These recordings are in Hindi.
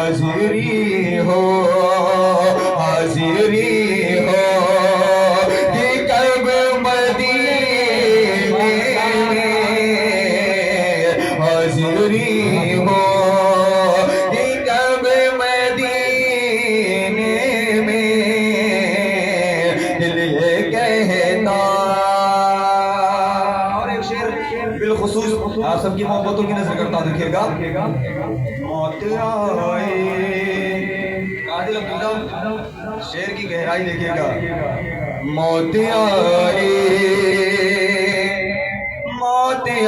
हाजिरी हो हाजिरी हो कि कब मदीने में हाजिरी हो कि कब मदीने में दिल ये कहता। और एक शेर बिलखुसूस आप सबकी मोहब्बतों की नजर करता देखिएगा। मौत आए कादिल अब्दुल्ला शेर की गहराई देखिएगा। मौत आए मौत आए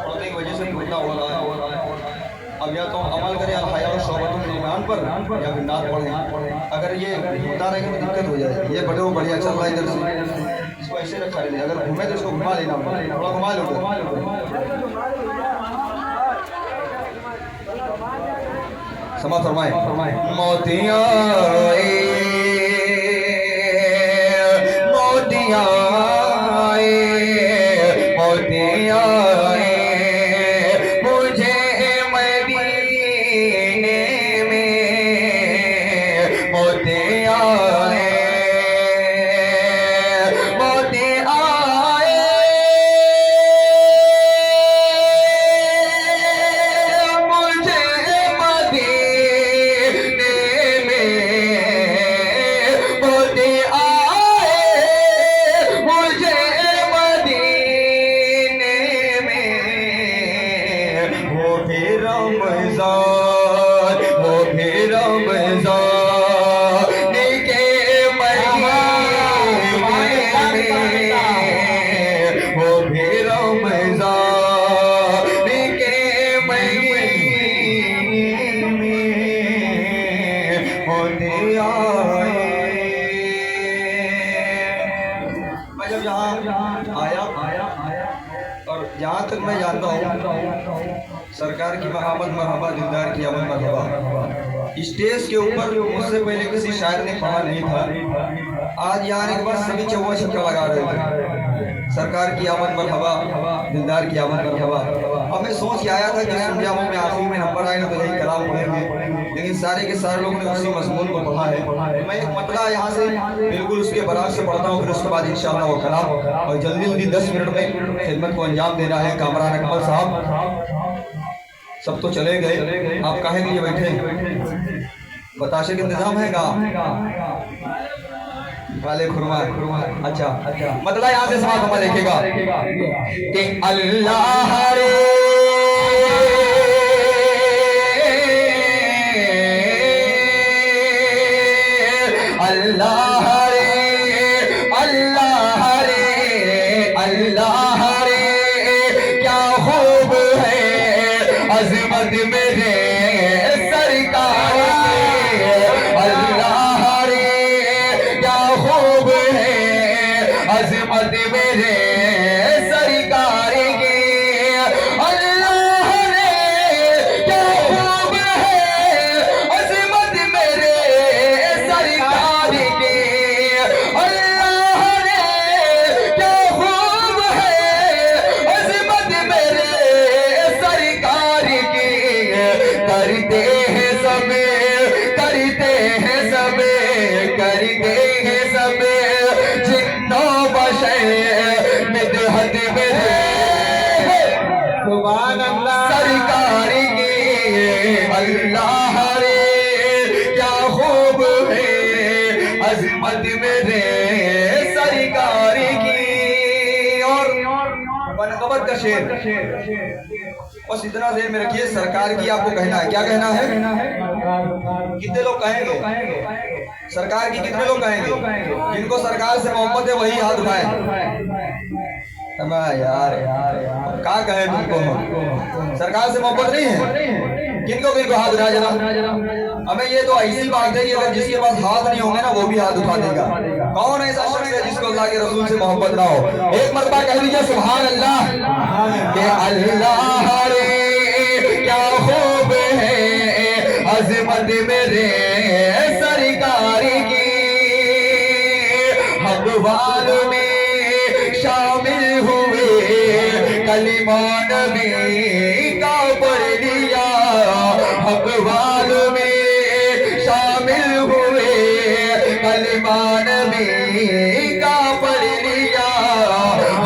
पढ़ने की वजह से टूटना हो रहा है। अब या तो अमल करें हया और शोबतुल ईमान पर या फिर नात पढ़ें। अगर ये होता रहेगा तो दिक्कत हो जाएगी। ये बड़े बढ़िया चल रहा है इधर से, इसको ऐसे रखा रहने। अगर घूमे तो इसको घुमा लेना, थोड़ा घुमा लो। समा फरमाए मोतिया मोतिया मोतिया मुझे मदीने में मोतिया जहाँ तक मैं जानता हूँ सरकार की आमद मरहबा, दिलदार की आमद मरहबा स्टेज के ऊपर मुझसे पहले किसी शायर ने पढ़ा नहीं था। आज यहाँ आने के बाद सभी चौवा छक्का लगा रहे थे। सरकार की आमद मरहबा, दिलदार की आमद मरहबा। अब मैं सोच के आया था कि संजामों में आखिरी में नंबर आएगा तो यही कलाम पढ़ेंगे, लेकिन सारे के सारे लोगों ने उसी मजमून को पढ़ा है। मैं एक मतला यहाँ से बिल्कुल उसके बराबर से पढ़ता हूँ, फिर उसके बाद इंशाअल्लाह वो कलाम। और जल्दी जल्दी 10 मिनट में खिदमत को अंजाम देना है। कामरान अकमल साहब सब तो चले गए, आप काहे के लिए बैठे? बताशे का इंतजाम है का वाले खुरमा? अच्छा मतलब यहाँ से सवाल हमें देखेगा कि अल्लाह रे अल्लाह रे अल्लाह रे अल्लाह रे क्या खूब है अज़मत मेरे सरकार अल्लाह रे क्या खूब है अज़मत मेरे सरकार की अल्लाह रे क्या खूब है अज़मत मेरे सरकार की अल्लाह रे क्या खूब है अज़मत मेरे सरकार की। करते हैं सब करते हैं सब करते हैं सब जिन्नो बशर मिदहत मेरे सुभान अल्लाह सरकार की अल्लाह रे क्या खूब है अज़मत मेरे सरकार की। और बनकबत का शेर बस इतना देर में रखिए। सरकार की आपको कहना है, क्या कहना है? कितने लोग कहेंगे सरकार की? कितने लोग कहेंगे? जिनको सरकार से मोहब्बत है वही हाथ उठाए। यार क्या कहे तुमको? सरकार से मोहब्बत नहीं है? किनको किनको हाथ उठाया जरा? हमें ये तो ऐसी बात है कि अगर जिसके पास हाथ नहीं होंगे ना वो भी हाथ उठा देगा। कौन ऐसा शख्स है जिसको अल्लाह के रसूल से मोहब्बत ना हो? एक मरतबा कह दीजिए सुभान अल्लाह के अल्लाह रे क्या खूब है अज़मत मेरे सरकार की। भगवान में शामिल हुए कलिमा नबी का पढ़ लिया, हक वालों में शामिल हुए। कलिमा नबी का पढ़ लिया,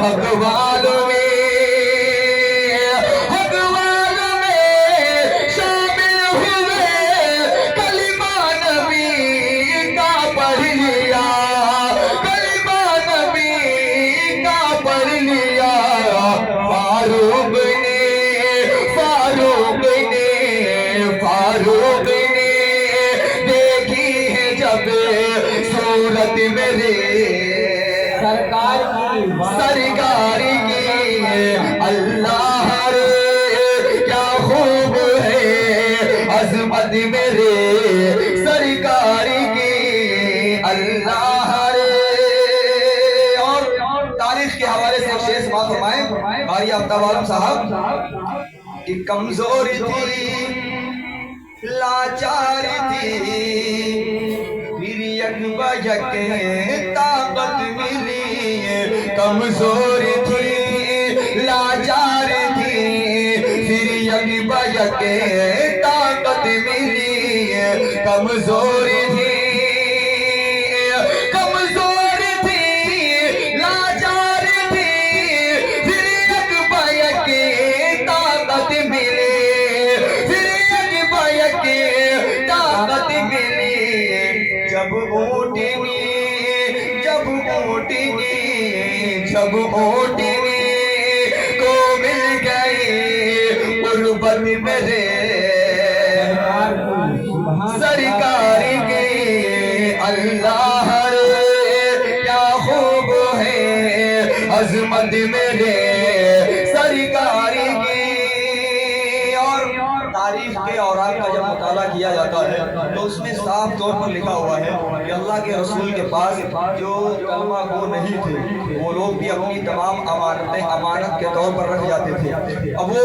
हक वालों में शामिल हुए। कलिमा नबी का पढ़ लिया, कलिमा नबी का पढ़ लिया। फारूक ने फारूक ने फारूक ने देखी है जब सूरत मेरे सरकार की अल्लाह रे क्या खूब है अजमत मेरे सरकार की अल्लाह रे। और तारीख के हवाले से एक शेष बात फरमाए कारी अब्दुल आलम साहब कि कमजोरी थी, लाचारी थी, फिर यकबयक ताकत मिली। कमजोरी थी, लाचारी थी, फिर यकबयक ताकत मिली। कमजोरी थी, कमजोरी थी, लाचारी थी, फिर यकबयक ताकत मिली। फिर यकबयक ताकत मिली। जब ऊँटनी जब ऊँटनी जब ऊँटनी को मिल गई गुर्बत मेरे सरकार की अल्लाह रे क्या खूब है अजमत मेरे सरकार की। और तारीफ के औरात का जब मुताला किया जाता है तो उसमें साफ तौर पर लिखा हुआ है कि अल्लाह के रसूल के पास जो कलमा गो नहीं थे वो लोग भी अपनी तमाम अमानतें अमानत के तौर पर रख जाते थे। अब वो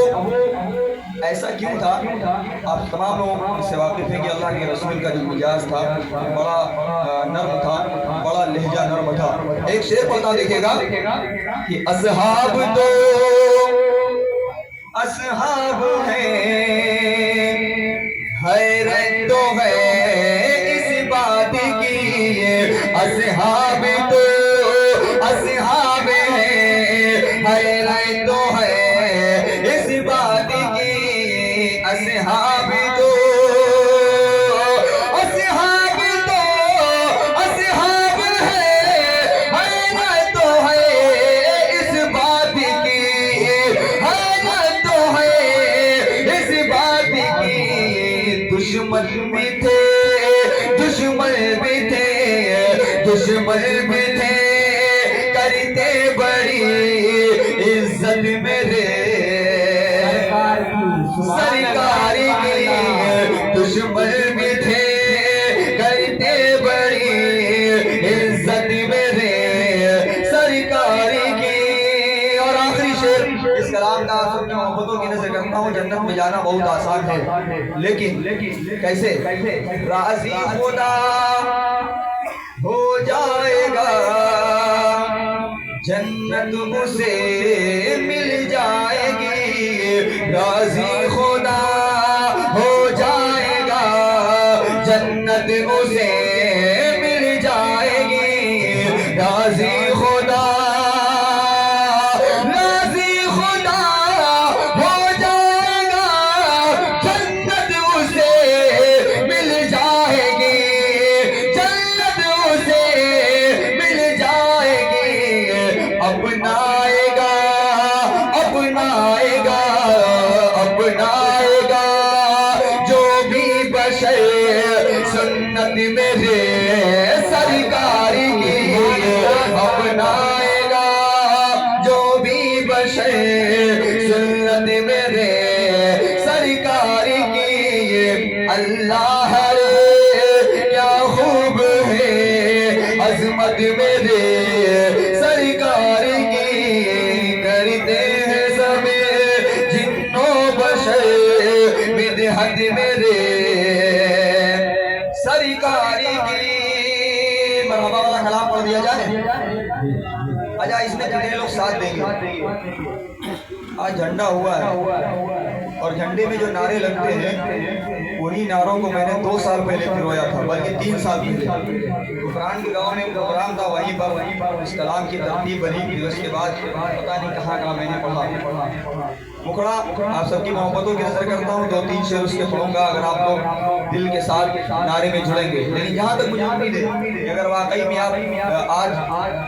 ऐसा क्यों था? आप तमाम लोग इससे वाकिफ हैं कि अल्लाह के रसूल का जो मिजाज था बड़ा नर्म था, बड़ा लहजा नर्म था। एक शेर पढ़ना देखिएगा कि असहाब तो असहाब है, हैरत तो है इस बात की। असहाब तो असहाब है, हैरत तो है इस बात की। असहाब तो असहाब तो असहाब है, हैरत तो है इस बात की। हैरत तो है इस बात की। दुश्मन भी थे, दुश्मन भी थे, दुश्मन भी थे, करते बड़ी इज्जत मेरे सरकार की। दुश्मन भी थे, करते बड़ी इज्जत मेरे सरकार की। और आखिरी शेर इस कलाम का अपनी मोहब्बतों की नजर करता हूँ। जन्नत में जाना बहुत आसान है, लेकिन कैसे? राजी खुदा हो जाएगा, जन्नत उसे मिल जाएगी। राजी खुदा हो जाएगा, जन्नत उसे मिल जाएगी। राजी खुदा राजी खुदा हो जाएगा, जन्नत उसे मिल जाएगी। जन्नत उसे मिल जाएगी। अपनाएगा अपनाएगा अपनाएगा जो भी बशर सुन्नत मेरे सरकार की। अपनाएगा जो भी बशर सुन्नत मेरे सरकार की। अल्लाह रे क्या खूब है अजमत मेरे सरकार की। करते हैं सब जिन्नो बशर बिदहत मेरे सरकार की। मरहबा वाला कलाम पढ़ दिया जाए। अच्छा, इसमें कितने लोग साथ देंगे? आज झंडा हुआ है और झंडे में जो नारे लगते हैं उन्हीं नारों को मैंने 2 साल पहले पिरोया था, बल्कि 3 साल पहले गुफरान के गांव में प्रोग्राम था, वहीं पर इस कलाम की तरतीब बनी। फिर उसके बाद पता नहीं कहाँ मैंने पढ़ा। मुखड़ा आप सबकी मोहब्बतों की नजर करता हूँ, 2-3 शेर उसके पढ़ूंगा अगर आप लोग दिल के साथ नारे में जुड़ेंगे। लेकिन जहाँ तक मुझे उम्मीद है अगर वाकई में आप आज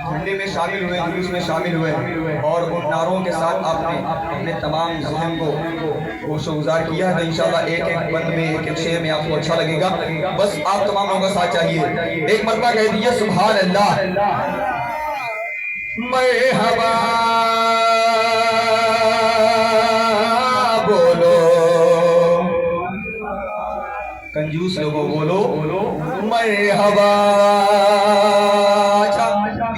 झंडे में शामिल हुए, जुलूस में शामिल हुए और उन नारों के साथ आपने अपने तमाम ज़हन को गोशोगुजार किया है, तो इंशाल्लाह एक एक बंद में, एक एक शेर में आपको अच्छा लगेगा। बस आप तमाम लोगों का साथ चाहिए। एक मरतबा कह दीजिए सुभान अल्लाह, मरहबा बोलो, कंजूस लोगों बोलो मरहबा। अच्छा,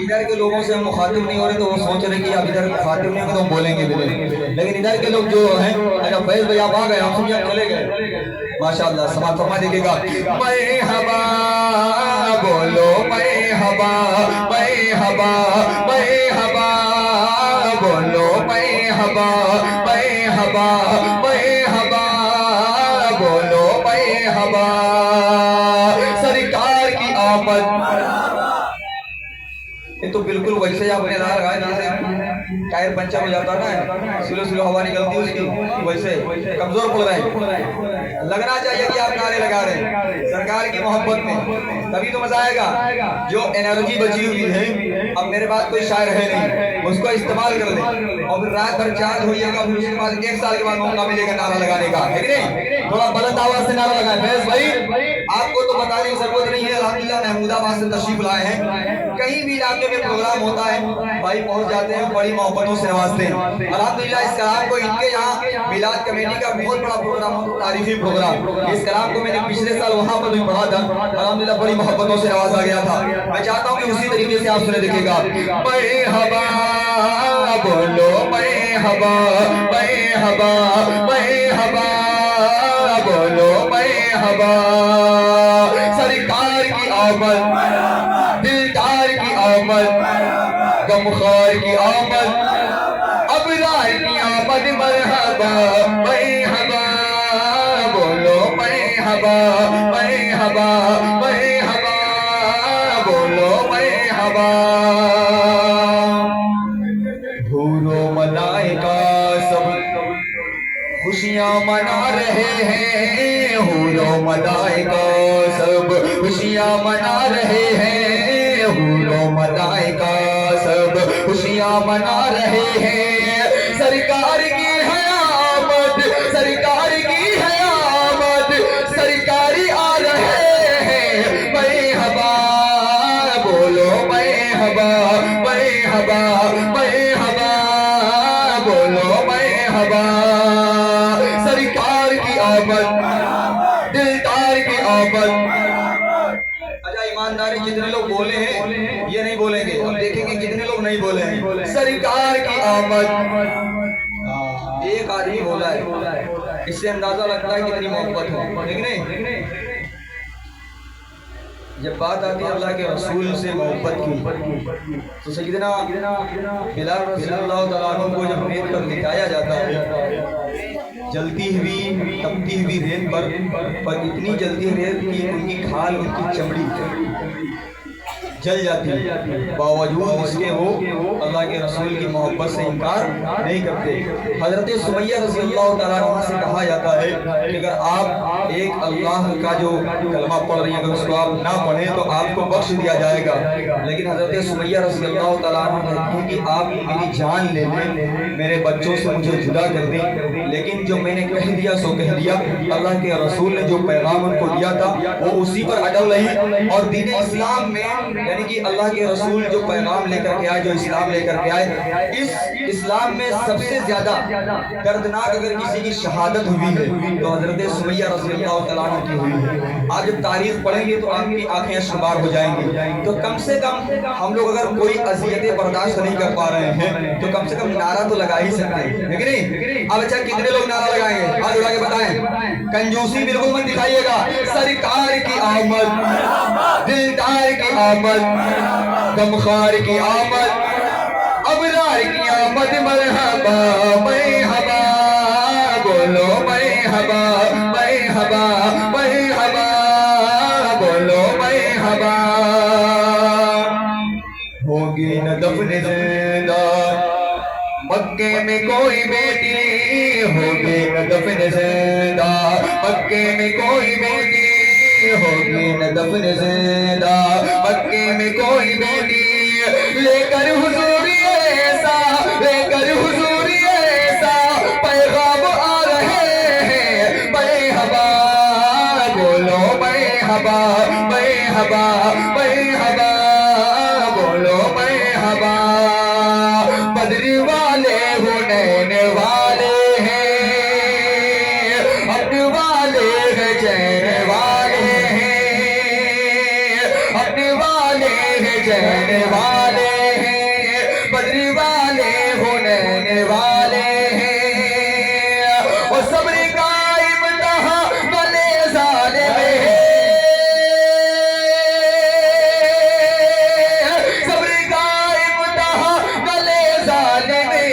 इधर के लोगों से हम मुखातिब नहीं हो रहे तो वो सोच रहे कि आप इधर मुखातिब नहीं होंगे तो हम बोलेंगे भी नहीं, लेकिन इधर के लोग जो हैं, अच्छा फैज भाई आप आ गए, हम समझे चले गए, माशाअल्लाह। समाज फरमा देखिएगा, मरहबा बोलो मरहबा, मरहबा मरहबा बोलो मरहबा, मरहबा मरहबा बोलो मरहबा। सरकार की आमद, ये तो बिल्कुल वैसे आपने नारा लगाया जैसे टायर पंचर हो जाता ना, स्लो स्लो हवा निकलती है उसकी, वैसे कमजोर पड़ रहा है। लगना चाहिए कि आप नारे लगा रहे हैं सरकार की मोहब्बत में, तभी तो मजा आएगा। जो एनर्जी बची हुई है, अब मेरे पास कोई शायर है नहीं, उसको इस्तेमाल कर ले और फिर रात भर चार्ज होइएगा, फिर उसके बाद 1 साल के बाद मौका मिलेगा नारा लगाने का, है कि नहीं? थोड़ा बुलंद आवाज से नारा लगाएं। फैज भाई आपको तो बताने की जरूरत नहीं है, अल्हम्दुलिल्लाह महमूदाबाद से तशरीफ लाए हैं, कहीं भी इलाके में प्रोग्राम होता है भाई पहुंच जाते हैं, बड़ी मोहब्बतों से नवाजते हैं। अल्हम्दुलिल्लाह इस कलाम को इनके यहाँ मिलाद कमेटी का बहुत बड़ा प्रोग्राम होता, तारीफी प्रोग्राम। इस कलाम को मैंने पिछले साल वहां पर भी पढ़ा था, अल्हम्दुलिल्लाह बड़ी मोहब्बतों से नवाजा गया था। मैं चाहता हूँ कि उसी तरीके से आप सुने देखिएगा, मरहबा बोलो मरहबा, मरहबा मरहबा बोलो मरहबा। सरकार की आमद, दिलदार की आमद, गमखार की आमद, अबरार की आमद, मरहबा मरहबा बोलो मरहबा, मरहबा मरहबा बोलो मरहबा। हूरो मलाइका सब खुशियाँ मना रहे हैं, हूरो मलाइका सब खुशियाँ मना रहे हैं, हूरो मलाइका सब खुशियाँ मना रहे हैं। सरकार की है आमद, सरकार की है आमद, सरकारी आ रहे हैं, मरहबा बोलो मरहबा, मरहबा मरहबा बोलो मरहबा। सरकार की आमद, दिलदार की आमद। अच्छा ईमानदारी जितने लोग बोले हैं ये नहीं बोलेंगे, अब देखेंगे कितने लोग नहीं बोले हैं। सरकार की आमद, एक आदमी बोला है, इससे अंदाजा लगता है कितनी मोहब्बत है, ठीक नहीं? जब बात आती है अल्लाह के रसूल से मोहब्बत की, तो सैयदना बिलाल रज़ियल्लाहु तआला अन्हु को जब रेत पर लिटाया जाता है, जलती हुई तपती हुई रेत पर इतनी जल्दी रेत की उनकी खाल, उनकी चमड़ी जल जाती है, बावजूद इसके वो अल्लाह के रसूल की मोहब्बत से इनकार नहीं करते। हजरत सुमैया रज़ियल्लाहु तआला अन्हा से कहा जाता है कि अगर आप एक अल्लाह का जो कलमा पढ़ रही हैं अगर उसको आप ना पढ़ें तो आपको बख्श दिया जाएगा, लेकिन हजरत सुमैया रज़ियल्लाहु तआला अन्हा कहती हैं कि आप मेरी जान ले लें, मेरे बच्चों से मुझे जुदा कर दें, लेकिन जो मैंने कह दिया सो कह दिया। अल्लाह के रसूल ने जो पैगाम उनको दिया था वो उसी पर अटल रही, और दीन इस्लाम में यानी कि अल्लाह के रसूल जो पैगाम लेकर के आए, जो इस्लाम लेकर के आए, इस इस्लाम में सबसे ज्यादा दर्दनाक अगर किसी की शहादत हुई है तो हजरत सुमैया रज़ियल्लाहु तआला अन्हा की हुई है। आप जब तारीफ पढ़ेंगे तो आपकी आंखें अश्कबार हो जाएंगी। तो कम से कम हम लोग अगर कोई अज़ियतें बर्दाश्त नहीं कर पा रहे हैं तो कम से कम नारा तो लगा ही सकते हैं, है कि नहीं? अब अच्छा कितने लोग नारा लगाएंगे, हाथ उठा के बताएं। कंजूसी बिल्कुल मत दिखाइएगा। सरकार की आमद, दिलदार की आमद, गमखार की आमद, अबरार की आमद, मरहबा मक्के में कोई बेटी होगी न दफन जिंदा, मक्के में कोई बेटी होगी न दफन जिंदा, मक्के में कोई बेटी लेकर हुजूर ऐसा, लेकर हुजूर ऐसा पैगाम आ रहे हैं। मरहबा बोलो मरहबा, मरहबा मरहबा बोलो मरहबा। बद्र वाले हुनैन वाले हैं, अपने वाले हैं चैन वाले हैं, अपने वाले हैं चैन वाले हैं, बद्र वाले हुनैन वाले हैं। और सब्र का इम्तिहान वाले साले में है, सब्र का इम्तिहान वाले साले में,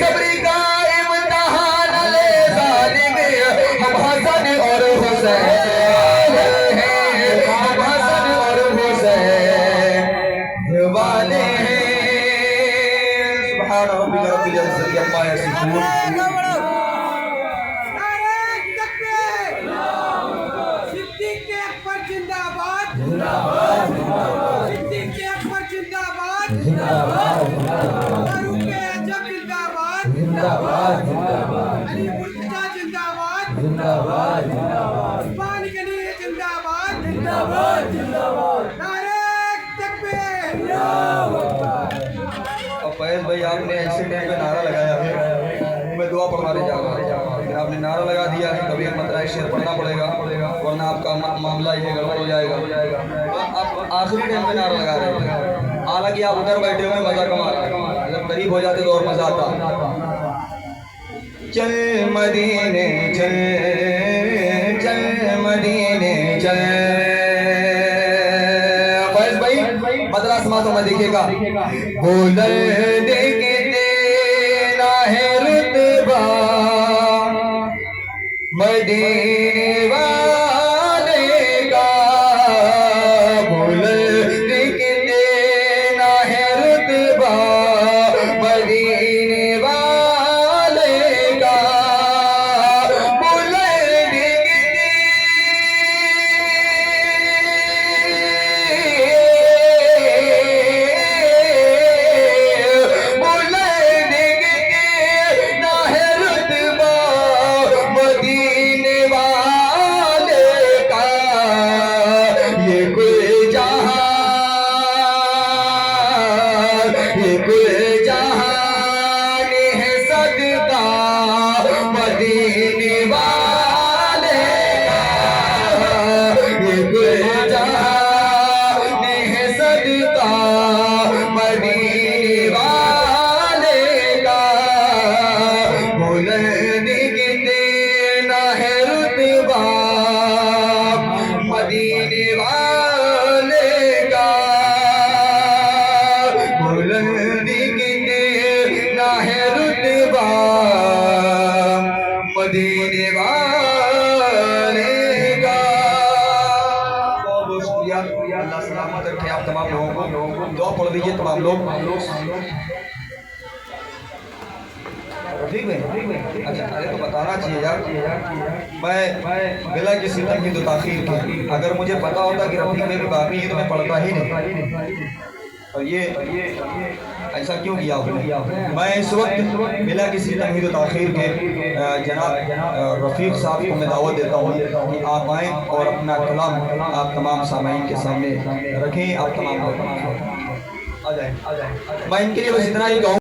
सब्र का इम्तिहान वाले साले में। हम हसन और हुसैन हैं, हम हसन और हुसैन वाले हैं। सुभान रब्बिक रब्बिल इज्जति अम्मा यसिफून। फैज भाई आपने ऐसे टाइम पे नारा लगाया है, मैं दुआ पढ़वाने जा रहा हूँ, लेकिन आपने नारा लगा दिया है, कभी मतराय शेर पढ़ना पड़ेगा वरना आपका मामला ये गड़बड़ हो जाएगा। आप आखिरी टाइम पे नारा लगा रहे हैं, हालांकि आप उधर बैठे हुए मजा कमा रहे हैं, जब करीब हो जाते तो और मजा आता। चल मदीने चल, चल मदीने चल। फैज भाई मदरसा समातों में देखिएगा, बोलर देखे देना है रुतबा मदीने वाले का, बोलर देखे देना है रुतबा मदीने वाले का, बोलर देखे मदीने वाले का। बहुत बहुत शुक्रिया, अल्लाह सलामत रखे आप तमाम लोगों को। दुआ पढ़ दीजिए तमाम लोग। ठीक है, अच्छा अरे तो बताना चाहिए यार, मैं बिला किसी तक तो ताखीर की, अगर मुझे पता होता कि रफीक में भी बाकी है तो मैं पढ़ता ही नहीं। और ये ऐसा क्यों किया आपने? मैं इस वक्त बिला किसी तमहीद व ताखीर के जनाब रफ़ीक साहब को मैं दावत देता हूँ कि आप आएँ और अपना कलाम आप तमाम सामाईन के सामने रखें। आप तमाम लोग आ जाएँ। मैं इनके लिए बस इतना ही कहूँ।